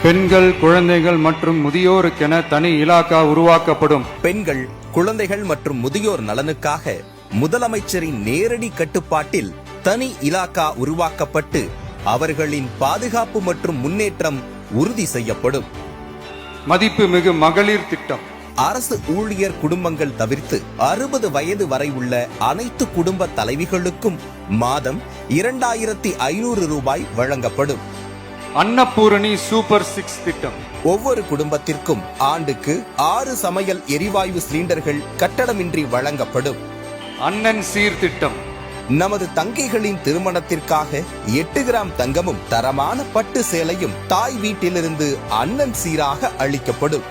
பெண்கள், குழந்தைகள் மற்றும் முதியோருக்கென தனி இலாக்கா உருவாக்கப்படும். பெண்கள், குழந்தைகள் மற்றும் முதியோர் நலனுக்காக முதலமைச்சரின் நேரடி கட்டுப்பாட்டில் தனி இலாக்கா உருவாக்கப்பட்டு அவர்களின் பாதுகாப்பு மற்றும் முன்னேற்றம் உறுதி செய்யப்படும். மதிப்புமிகு மகளிர் திட்டம். அரசு ஊழியர் குடும்பங்கள் தவிர்த்து 60 வயது வரை உள்ள அனைத்து குடும்ப தலைவிகளுக்கும் மாதம் 2500 ரூபாய் வழங்கப்படும். அன்னபூரணி சூப்பர் 6 திட்டம். ஒவ்வொரு குடும்பத்திற்கும் ஆண்டுக்கு 6 சமையல் எரிவாயு சிலிண்டர்கள் கட்டணமின்றி வழங்கப்படும். அண்ணன் சீர்திட்டம். நமது தங்கைகளின் திருமணத்திற்காக 8 கிராம் தங்கமும் தரமான பட்டு சேலையும் தாய் வீட்டிலிருந்து அண்ணன் சீராக அளிக்கப்படும்.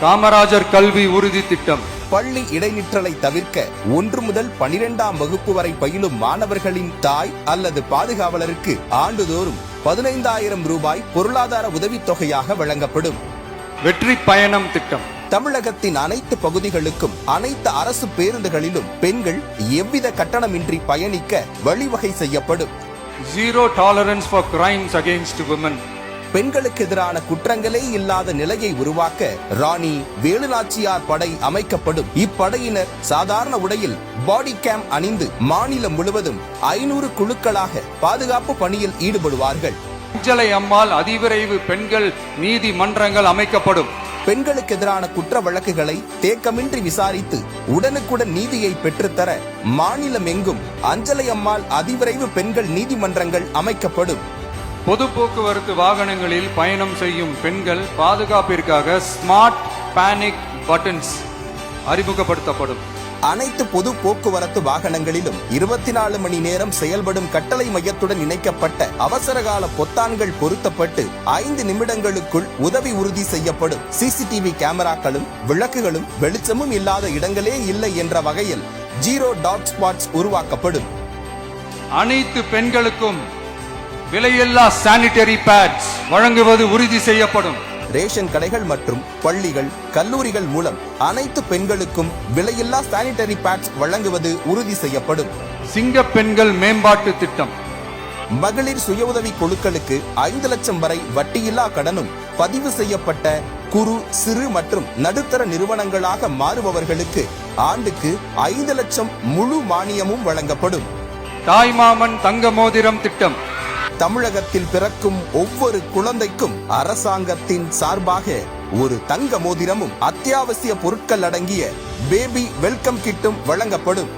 காமராஜர் கல்வி உறுதி திட்டம். பள்ளி இடைநிற்றலை தவிர்க்க 1 முதல் 12ஆம் வகுப்பு வரை பயிலும் மாணவர்களின் தாய் அல்லது பாதுகாவலருக்கு ஆண்டுதோறும் 15,000 ரூபாய் பொருளாதார உதவித்தொகையாக வழங்கப்படும். வெற்றி பயணம் திட்டம். தமிழகத்தின் அனைத்து பகுதிகளுக்கும் அனைத்து அரசு பேருந்துகளிலும் பெண்கள் எவ்வித கட்டணமின்றி பயணிக்க வழிவகை செய்யப்படும். Zero tolerance for crimes against women. பெண்களுக்கு எதிரான குற்றங்களே இல்லாத நிலையை உருவாக்க ராணி வேலுநாச்சியார் படை அமைக்கப்படும். இப்படையினர் சாதாரண உடையில் பாடி கேம் அணிந்து மாநிலம் முழுவதும் 500 குழுக்களாக பாதுகாப்பு பணியில் ஈடுபடுவார்கள். அஞ்சலை அம்மாள் அதிவிரைவு பெண்கள் நீதிமன்றங்கள் அமைக்கப்படும். பெண்களுக்கு எதிரான குற்ற வழக்குகளை தேக்கமின்றி விசாரித்து உடனுக்குடன் நீதியை பெற்றுத்தர மாநிலம் எங்கும் அஞ்சலை அம்மாள் அதிவிரைவு பெண்கள் நீதிமன்றங்கள் அமைக்கப்படும். பொது போக்குவரத்து வாகனங்களில் பயணம் செய்யும் பெண்கள் பாதுகாப்பிற்காக ஸ்மார்ட் பேனிக் பட்டன்ஸ் அறிமுகப்படுத்தப்படும். அனைத்து பொது போக்குவரத்து வாகனங்களிலும் 24 மணி நேரம் செயல்படும் கட்டளை மையத்துடன் இணைக்கப்பட்ட அவசரகால பொத்தான்கள் பொருத்தப்பட்டு 5 நிமிடங்களுக்குள் உதவி உறுதி செய்யப்படும். சிசிடிவி கேமராக்களும் விளக்குகளும் வெளிச்சமும் இல்லாத இடங்களே இல்லை என்ற வகையில் ஜீரோ டாட் ஸ்பாட்ஸ் உருவாக்கப்படும். அனைத்து பெண்களுக்கும் விலையில்லா சானிட்டரி பேட்ஸ் வழங்குவது உறுதி செய்யப்படும். ரேஷன் கடைகள் மற்றும் பள்ளிகள், கல்லூரிகள் மூலம் அனைத்து பெண்களுக்கும் விலையில்லா சானிட்டரி பேட்ஸ் வழங்குவது உறுதி செய்யப்படும். சிங்க பெண்கள் மேம்பாட்டு திட்டம். மகளிர் சுய உதவி குழுக்களுக்கு 5 லட்சம் வரை வட்டியில்லா கடனும் பதிவு செய்யப்பட்ட குறு, சிறு மற்றும் நடுத்தர நிறுவனங்களாக மாறுபவர்களுக்கு ஆண்டுக்கு 5 லட்சம் முழு மானியமும் வழங்கப்படும். தாய்மாமன் தங்க மோதிரம் திட்டம். தமிழகத்தில் பிறக்கும் ஒவ்வொரு குழந்தைக்கும் அரசாங்கத்தின் சார்பாக ஒரு தங்க மோதிரமும் அத்தியாவசிய பொருட்கள் அடங்கிய பேபி வெல்கம் கிட்டும் வழங்கப்படும்.